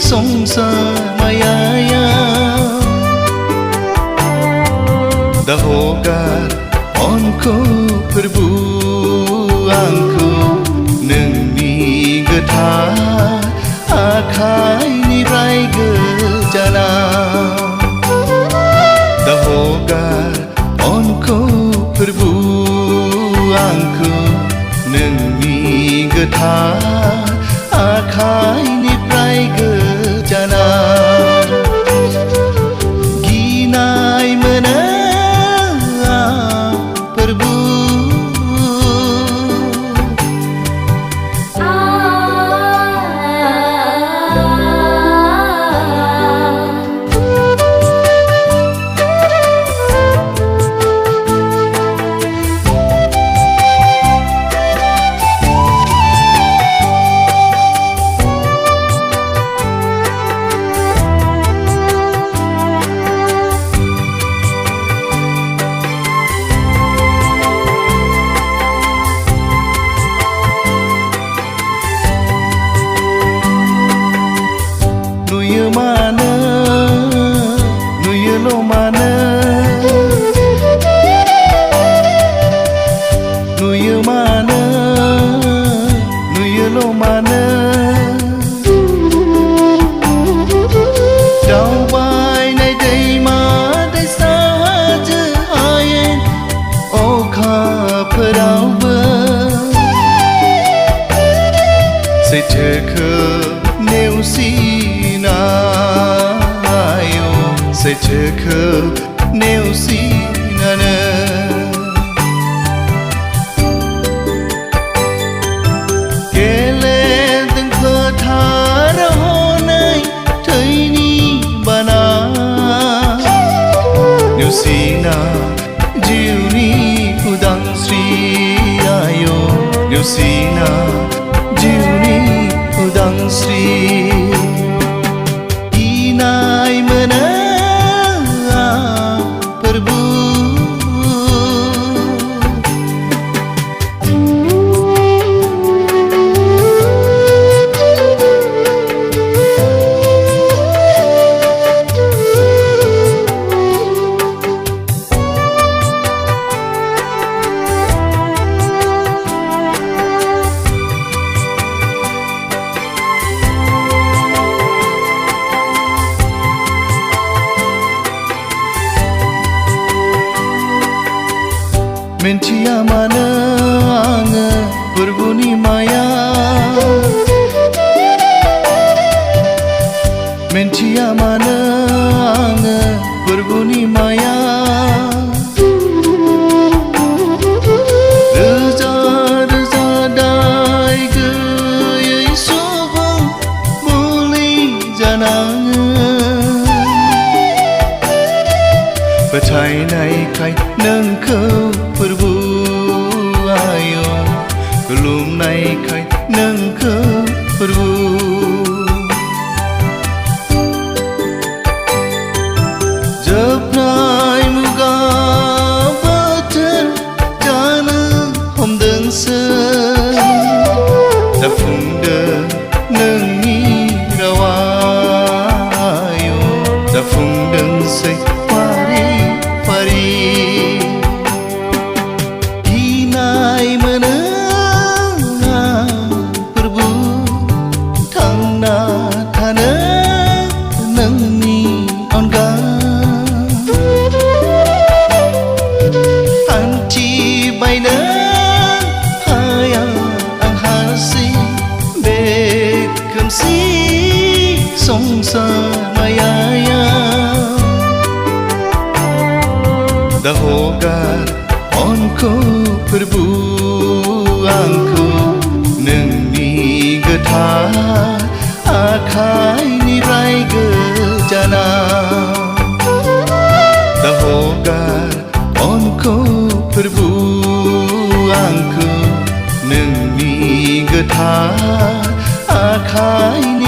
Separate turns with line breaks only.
Maya Dahogar onku perbuangku Nोंनि गोथार आखाइनिफ्राय गोजानाव Dahogar onku perbuangku Nोंनि गोथार आखाइनिफ्राय गोजानाव गिनाय मोनो प्रभु दावबायनाय दैमा दैसा हाजो हायेन अखाफोरावबो सैथोखौ नेवसिनाय सैथोखौ नेवसिनानै Neusina jiwni udangsri ayo Neusina jiwni udangsri ginay mono Prabu Minciya mana आङो प्रभुनि माया मिन्थिया मानो आङो प्रभुनि माया रोजा रोजा दाय गैयै सुबुं मुलि जानाङो फोथायनायखाय नोंखौ प्रभु आयो खुलुमनायखाय नोंखौ प्रभु जोबनाय मुगा बोथोर जानो हमदोंसो जाफुंदों नोंनि रावा जाफुंदोंसै फारि फारि गिनाय मोनो प्रभु थांना थानो नोंनि अनगा हान्थिबायनो हाया आं हारसिं बे खोमसि संसार मायायाव Dahogar onku प्रभु आंखौ नोंनि गोथार आखाइनिफ्राय गोजानाव Dahogar onku प्रभु आंखौ नोंनि गोथार आखाइनि